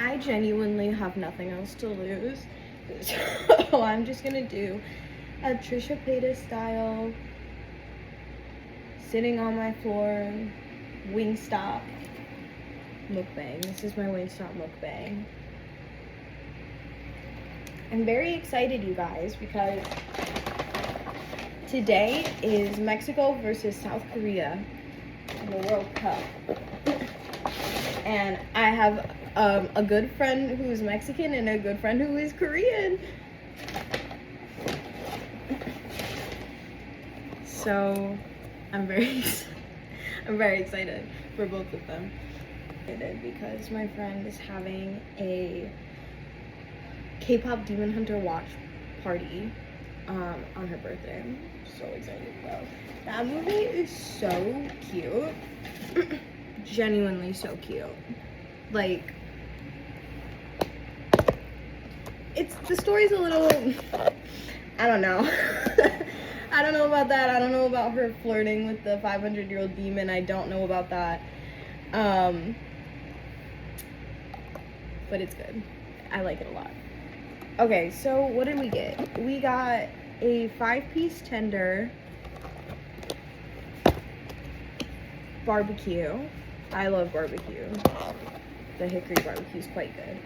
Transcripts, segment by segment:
I genuinely have nothing else to lose. So I'm just gonna do a Trisha Paytas style, sitting on my floor, wingstop mukbang. This is my wingstop mukbang. I'm very excited, you guys, because today is Mexico versus South Korea in the World Cup. And I have a good friend who is Mexican and a good friend who is Korean. So I'm very excited for both of them. Because my friend is having a K-pop Demon Hunter watch party on her birthday. I'm so excited about that. Movie is so cute. Genuinely so cute. Like, the story's a little, I don't know. I don't know about that. I don't know about her flirting with the 500-year-old demon. I don't know about that. But it's good. I like it a lot. Okay, so what did we get? We got a 5-piece tender barbecue. I love barbecue. The hickory barbecue is quite good.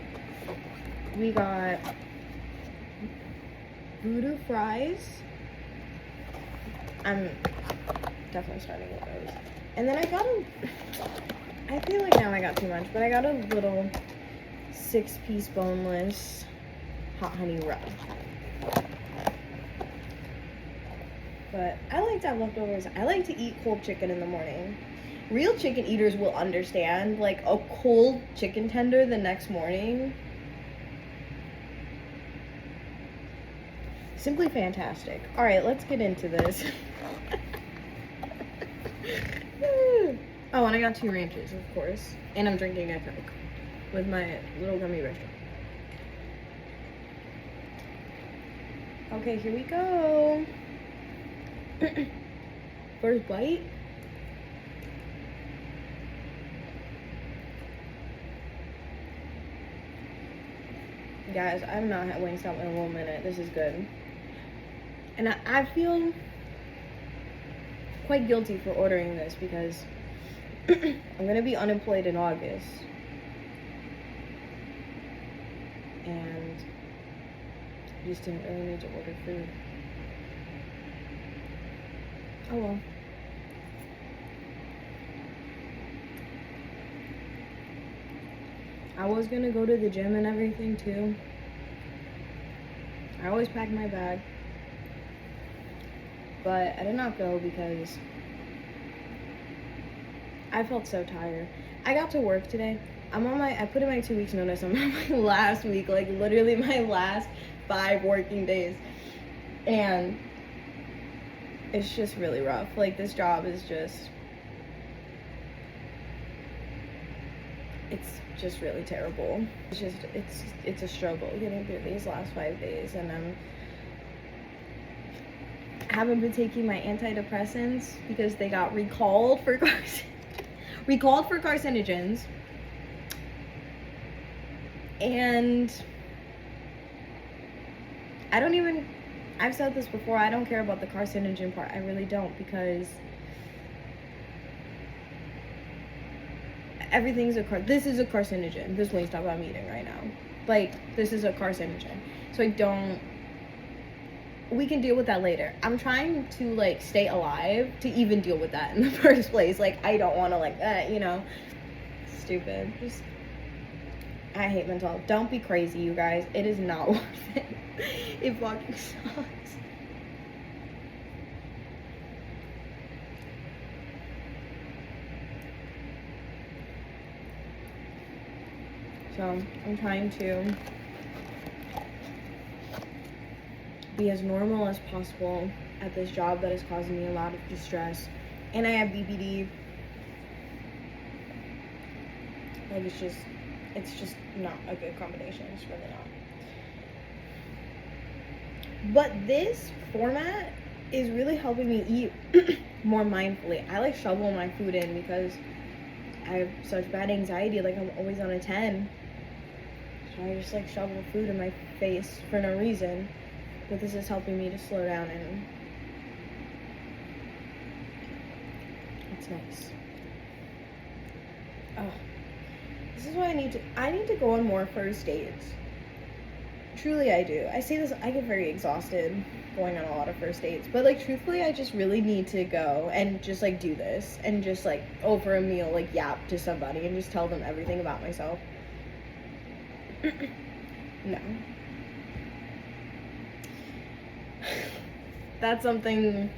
We got voodoo fries. I'm definitely starting with those. And then I feel like now I got too much, but I got a little 6-piece boneless hot honey rub. But I like to have leftovers. I like to eat cold chicken in the morning. Real chicken eaters will understand, like, a cold chicken tender the next morning. Simply fantastic. All right, let's get into this. Oh, and I got 2 ranches, of course. And I'm drinking a Coke with my little gummy restaurant. Okay, here we go. First bite. Guys, I've not had Wingstop in a little minute. This is good. And I feel quite guilty for ordering this because I'm gonna be unemployed in August. And I just didn't really need to order food. Oh well. I was gonna go to the gym and everything too. I always pack my bag. But I did not go because I felt so tired. I got to work today. I put in my 2 weeks notice. I'm on my last week, like literally my last 5 working days. And it's just really rough. Like, this job is just, it's just really terrible. It's a struggle getting through these last 5 days, and I haven't been taking my antidepressants because they got recalled for carcinogens. And I've said this before, I don't care about the carcinogen part. I really don't, because this is a carcinogen. This Wingstop I'm eating right now. Like, this is a carcinogen. So we can deal with that later. I'm trying to, like, stay alive to even deal with that in the first place. Like, I don't want to, like, stupid. I hate mental health. Don't be crazy, you guys. It is not worth it. It fucking sucks. So, I'm trying to be as normal as possible at this job that is causing me a lot of distress. And I have BPD. Like, it's just not a good combination. It's really not. But this format is really helping me eat more mindfully. I like shovel my food in because I have such bad anxiety. Like, I'm always on a 10. So I just like shovel food in my face for no reason. But this is helping me to slow down, and it's nice. Oh, this is why I need to go on more first dates. Truly, I do. I say this, I get very exhausted going on a lot of first dates, but like truthfully, I just really need to go and just like do this and just like over a meal like yap to somebody and just tell them everything about myself. No. That's something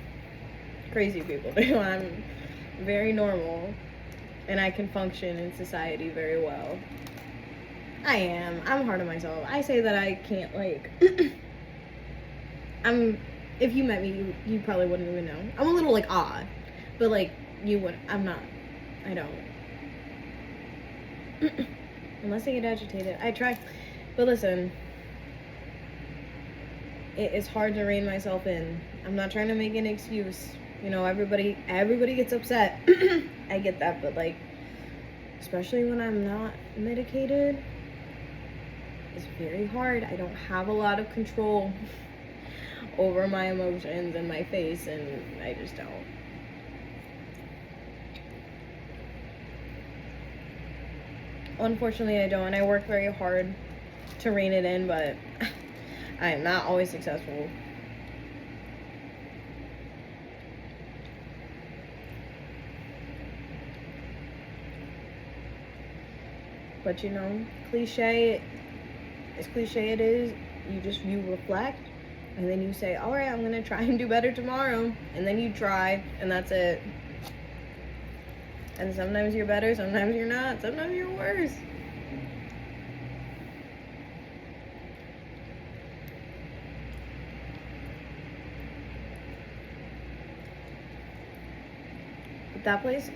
crazy people do. I'm very normal and I can function in society very well. I'm hard on myself. I say that I can't like if you met me, you probably wouldn't even know. I'm a little like odd, but like you wouldn't. I don't. Unless I get agitated. I try. But listen, it's hard to rein myself in. I'm not trying to make an excuse. You know, everybody gets upset. I get that, but like, especially when I'm not medicated, it's very hard. I don't have a lot of control over my emotions and my face, and I just don't. Unfortunately, I don't. I work very hard to rein it in, but I am not always successful. But you know, as cliche it is, you reflect, and then you say, all right, I'm gonna try and do better tomorrow, and then you try, and that's it. And sometimes you're better, sometimes you're not, sometimes you're worse. But that place,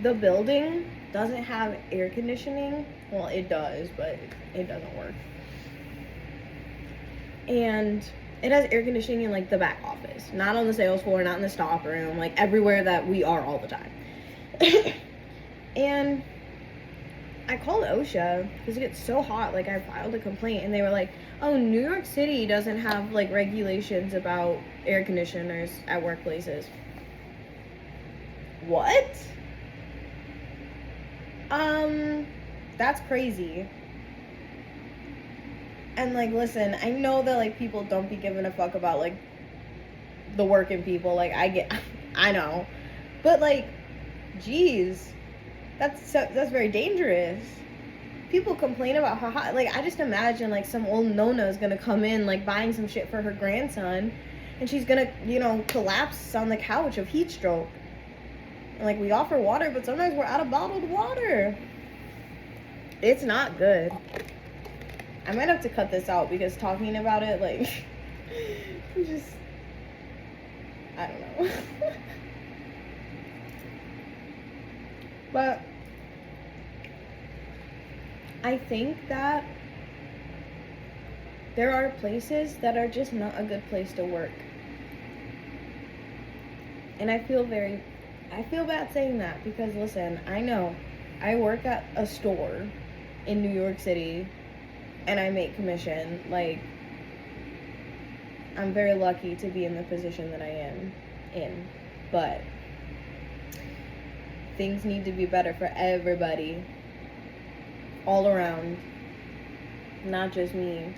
the building doesn't have air conditioning. Well, it does, but it doesn't work. And it has air conditioning in like the back office, not on the sales floor, not in the stock room, like everywhere that we are all the time. And I called OSHA because it gets so hot. Like, I filed a complaint, and they were like, oh, New York City doesn't have like regulations about air conditioners at workplaces. What? That's crazy. And like, listen, I know that like people don't be giving a fuck about like the working people. Like, I know, but like, geez, that's very dangerous. People complain about how hot. Like, I just imagine like some old Nona is gonna come in like buying some shit for her grandson, and she's gonna, you know, collapse on the couch of heat stroke. And like, we offer water, but sometimes we're out of bottled water. It's not good. I might have to cut this out because talking about it, like, just, I don't know. But I think that there are places that are just not a good place to work. And I feel bad saying that because, listen, I know I work at a store in New York City and I make commission. Like, I'm very lucky to be in the position that I am in, but things need to be better for everybody, all around, not just me.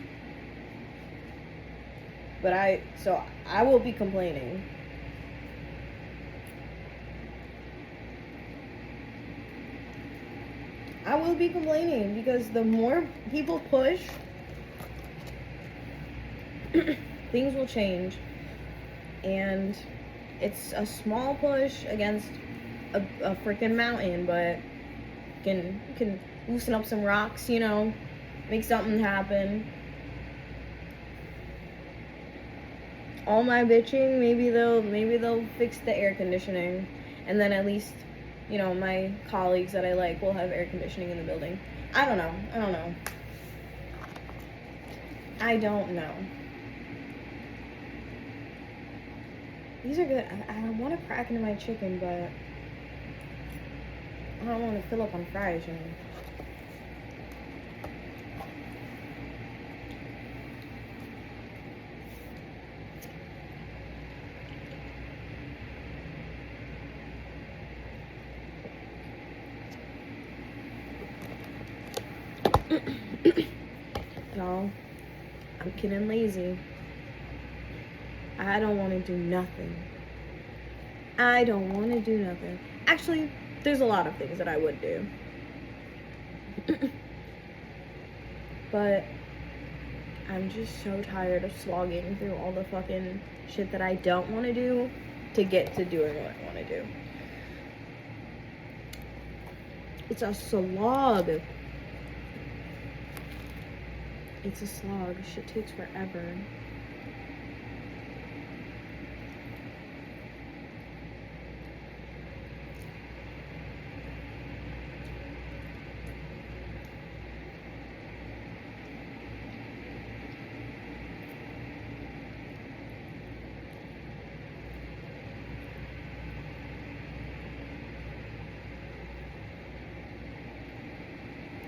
But I will be complaining. I will be complaining because the more people push, things will change. And it's a small push against a freaking mountain, but can loosen up some rocks, you know, make something happen. All my bitching, maybe they'll fix the air conditioning, and then at least, you know, my colleagues that I like will have air conditioning in the building. I don't know. These are good. I want to crack into my chicken, but I don't want to fill up on fries, you know. Y'all, I'm getting lazy. I don't want to do nothing. I don't want to do nothing. Actually, there's a lot of things that I would do. But I'm just so tired of slogging through all the fucking shit that I don't want to do to get to doing what I want to do. It's a slog. It's a slog. Shit takes forever.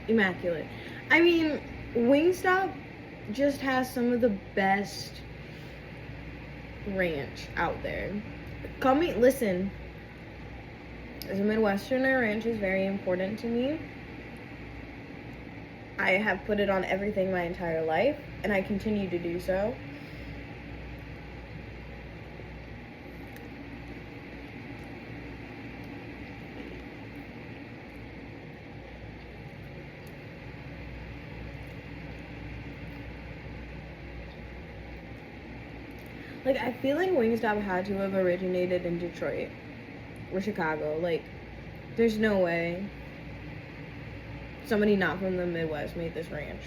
Immaculate. I mean, Wingstop just has some of the best ranch out there. Listen. As a Midwesterner, ranch is very important to me. I have put it on everything my entire life, and I continue to do so. Like, I feel like Wingstop had to have originated in Detroit or Chicago. Like, there's no way somebody not from the Midwest made this ranch.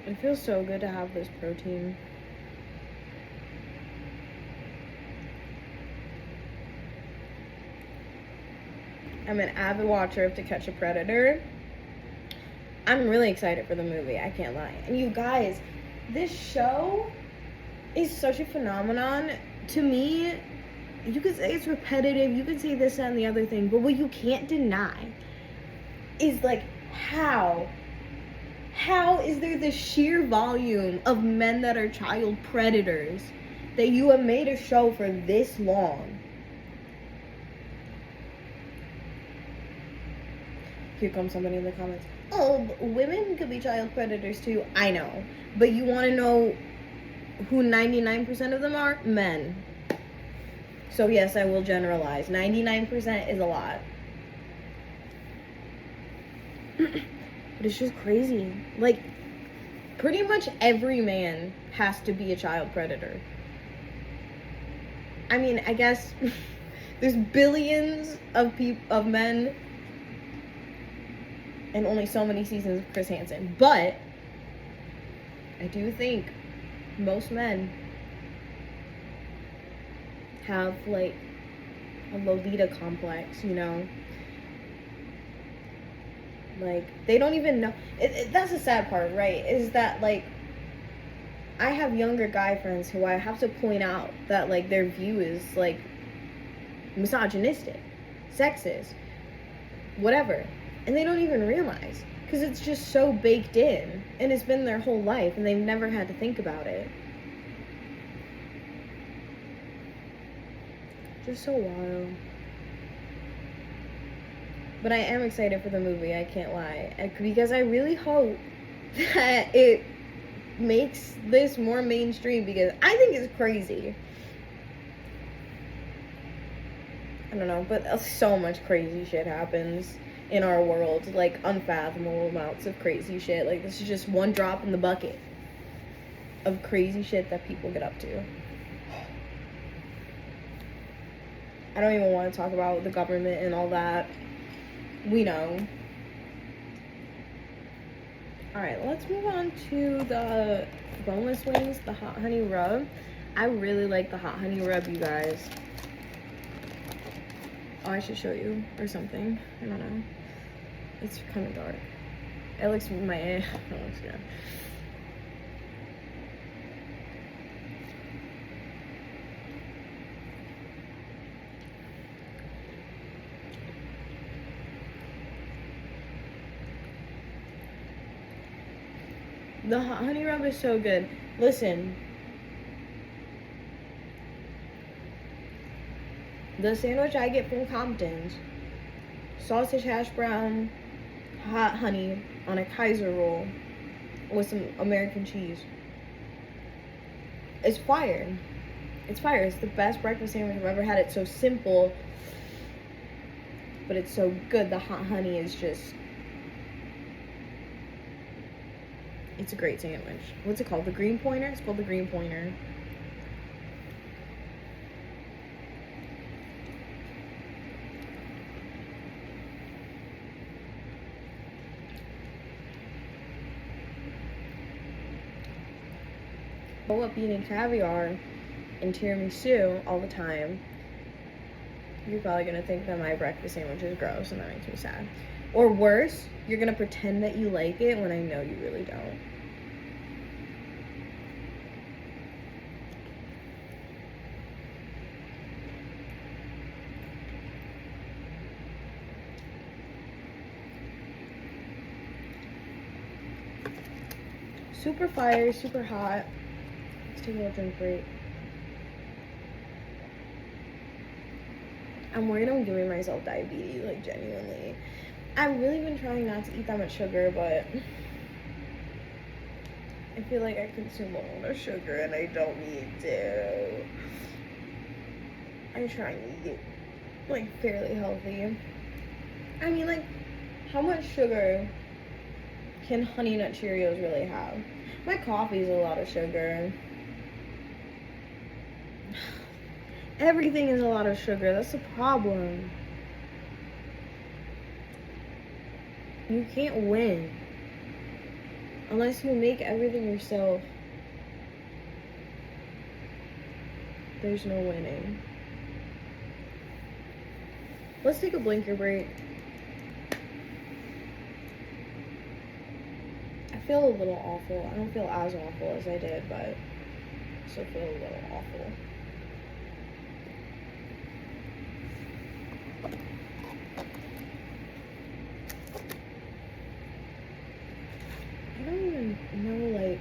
It feels so good to have this protein. I'm an avid watcher of To Catch a Predator. I'm really excited for the movie, I can't lie. And you guys, this show is such a phenomenon. To me, you could say it's repetitive, you could say this and the other thing, but what you can't deny is, like, how is there the sheer volume of men that are child predators that you have made a show for this long? Here comes somebody in the comments. Oh, women could be child predators too. I know. But you want to know who 99% of them are? Men. So yes, I will generalize. 99% is a lot. But it's just crazy. Like, pretty much every man has to be a child predator. I mean, I guess there's billions of men and only so many seasons of Chris Hansen. But I do think most men have, like, a Lolita complex, you know? Like, they don't even know. That's the sad part, right? Is that, like, I have younger guy friends who I have to point out that, like, their view is, like, misogynistic, sexist, whatever. And they don't even realize, because it's just so baked in, and it's been their whole life, and they've never had to think about it. Just so wild. But I am excited for the movie, I can't lie, because I really hope that it makes this more mainstream, because I think it's crazy. I don't know, but so much crazy shit happens in our world, like unfathomable amounts of crazy shit. Like, this is just one drop in the bucket of crazy shit that people get up to. I don't even want to talk about the government and all that. We know. Alright, let's move on to the boneless wings, the hot honey rub. I really like the hot honey rub, you guys. Oh, I should show you or something. I don't know. It's kind of dark. It looks it looks good. The honey rub is so good. Listen, the sandwich I get from Compton's, sausage hash brown, hot honey on a Kaiser roll with some American cheese. It's fire. It's fire. It's the best breakfast sandwich I've ever had. It's so simple, but it's so good. The hot honey is just... It's a great sandwich. What's it called? The Green Pointer? It's called the Green Pointer. Roll up eating caviar and tiramisu all the time, you're probably gonna think that my breakfast sandwich is gross, and that makes me sad. Or worse, you're gonna pretend that you like it when I know you really don't. Super fire, super hot. Let's take a little drink break. I'm worried I'm giving myself diabetes, like genuinely. I've really been trying not to eat that much sugar, but I feel like I consume a lot of sugar and I don't need to. I'm trying to eat like fairly healthy. I mean, like, how much sugar can Honey Nut Cheerios really have? My coffee's a lot of sugar. Everything is a lot of sugar. That's the problem. You can't win unless you make everything yourself. There's no winning. Let's take a blinker break. I feel a little awful. I don't feel as awful as I did, but I still feel a little awful. I don't even know, like,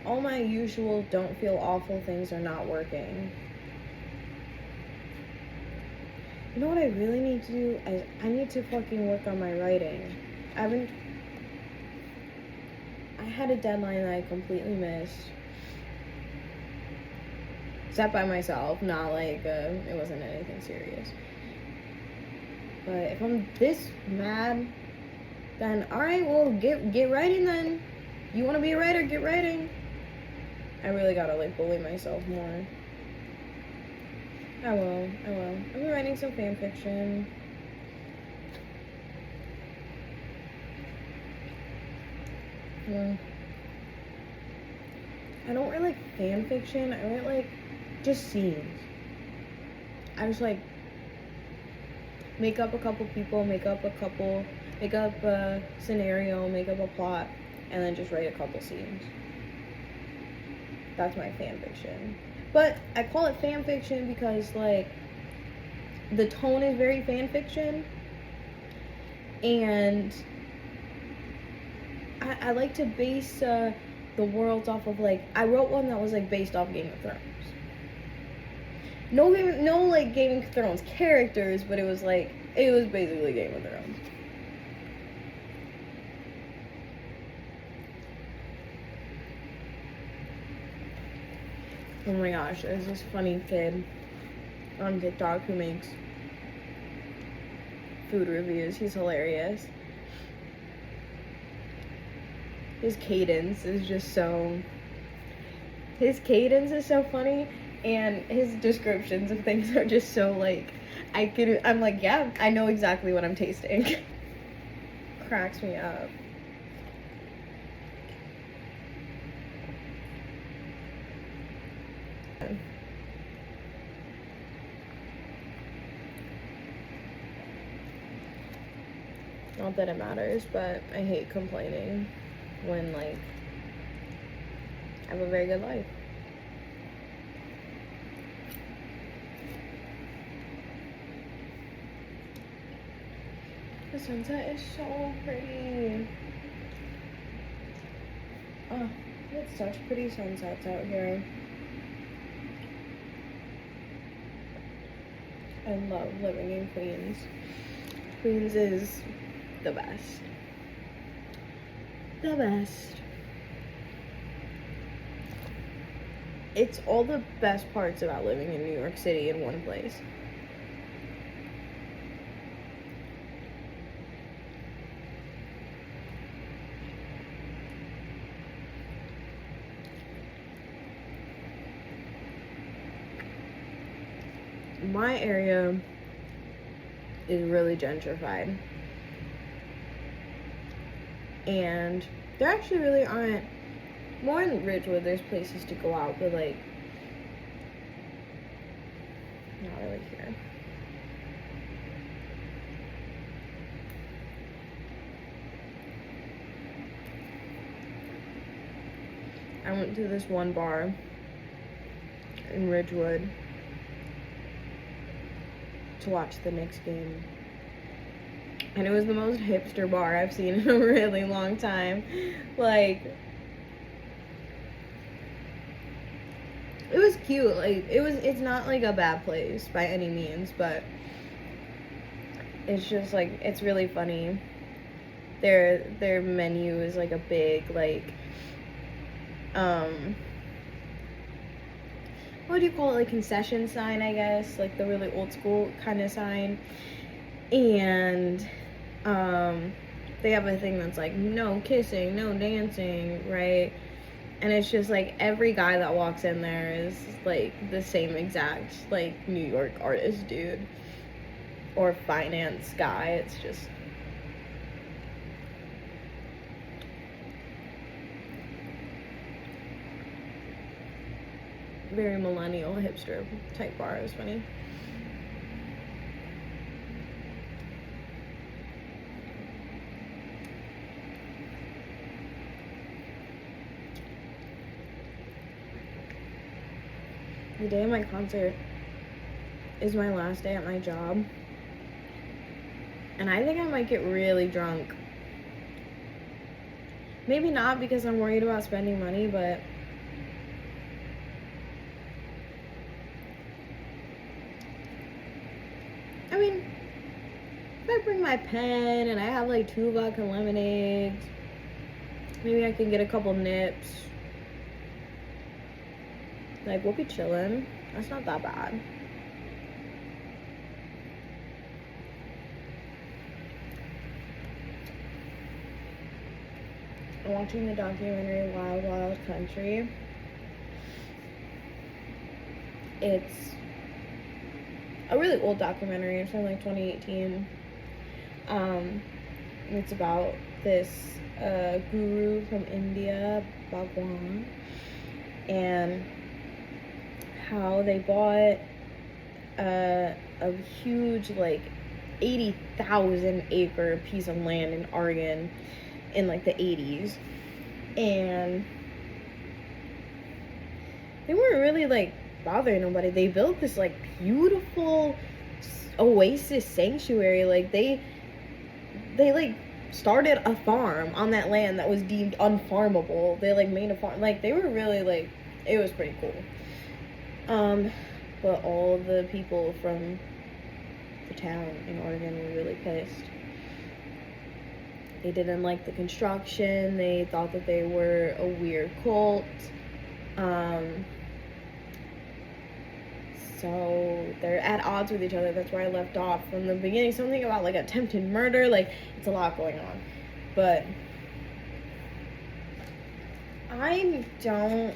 all my usual don't feel awful things are not working. You know what I really need to do? I need to fucking work on my writing. I had a deadline that I completely missed. Set by myself, not like, it wasn't anything serious. But if I'm this mad, then alright, well, get writing then. You want to be a writer, get writing. I really gotta, like, bully myself more. I will. I've been writing some fan fiction. I don't write, like, fan fiction. I write, like, just scenes. I just, like, make up a couple people, make up a scenario, make up a plot, and then just write a couple scenes. That's my fan fiction. But I call it fan fiction because, like, the tone is very fan fiction, and I like to base the worlds off of, like, I wrote one that was, like, based off Game of Thrones. No, like, Game of Thrones characters, but it was basically Game of Thrones. Oh my gosh, there's this funny kid on TikTok who makes food reviews. He's hilarious. His cadence is so funny, and his descriptions of things are just so, like, I'm like, yeah, I know exactly what I'm tasting. Cracks me up. Not that it matters, but I hate complaining when, like, I have a very good life. The sunset is so pretty. Oh, it's such pretty sunsets out here. I love living in Queens. Queens is the best. The best. It's all the best parts about living in New York City in one place. My area is really gentrified, and there actually really aren't, more in Ridgewood there's places to go out, but like not really here. I went to this one bar in Ridgewood to watch the Knicks game, and it was the most hipster bar I've seen in a really long time. Like, it was cute. Like, it's not like a bad place by any means, but it's just like, it's really funny. Their menu is like a big, like, what do you call it, like concession sign, I guess, like the really old school kind of sign. And they have a thing that's like no kissing, no dancing, right? And it's just like every guy that walks in there is like the same exact like New York artist dude or finance guy. It's just very millennial hipster type bar. It was funny. The day of my concert is my last day at my job, and I think I might get really drunk. Maybe not, because I'm worried about spending money, but I mean, if I bring my pen and I have like 2 vodka lemonades, maybe I can get a couple nips. Like, we'll be chilling. That's not that bad. I'm watching the documentary Wild Wild Country. It's a really old documentary. It's from like 2018. It's about this guru from India, Bhagwan, and how they bought a huge, like, 80,000 acre piece of land in Oregon in like the 80s, and they weren't really like bothering nobody. They built this like beautiful oasis sanctuary. Like they like started a farm on that land that was deemed unfarmable. They like made a farm. Like, they were really like, it was pretty cool. But all the people from the town in Oregon were really pissed. They didn't like the construction. They thought that they were a weird cult. So they're at odds with each other. That's where I left off from the beginning. Something about like attempted murder. Like, it's a lot going on. But I don't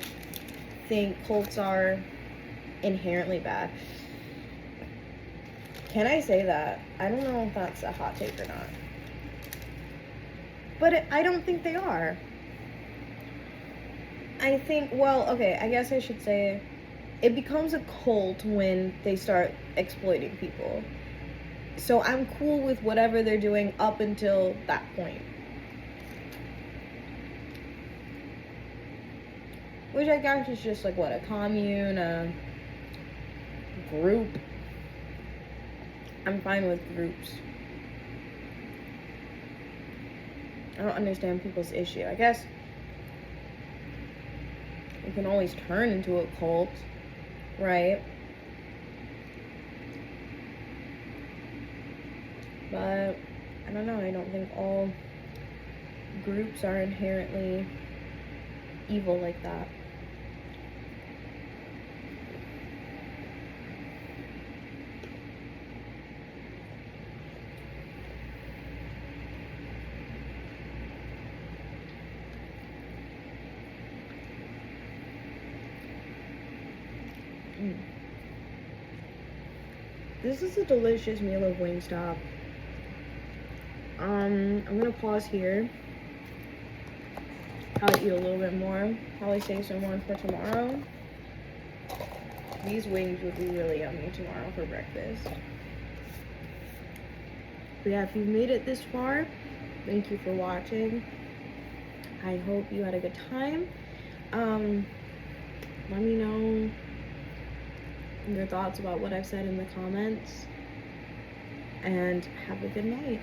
think cults are inherently bad. Can I say that? I don't know if that's a hot take or not. But I don't think they are. I think, well, okay, I guess I should say it becomes a cult when they start exploiting people. So I'm cool with whatever they're doing up until that point. Which I guess is just like, what, a commune, a group. I'm fine with groups. I don't understand people's issue. I guess it can always turn into a cult, right? But I don't know. I don't think all groups are inherently evil like that. This is a delicious meal of Wingstop. I'm gonna pause here. I'll eat a little bit more. Probably save some more for tomorrow. These wings would be really yummy tomorrow for breakfast. But yeah, if you've made it this far, thank you for watching. I hope you had a good time. Let me know your thoughts about what I've said in the comments. And have a good night.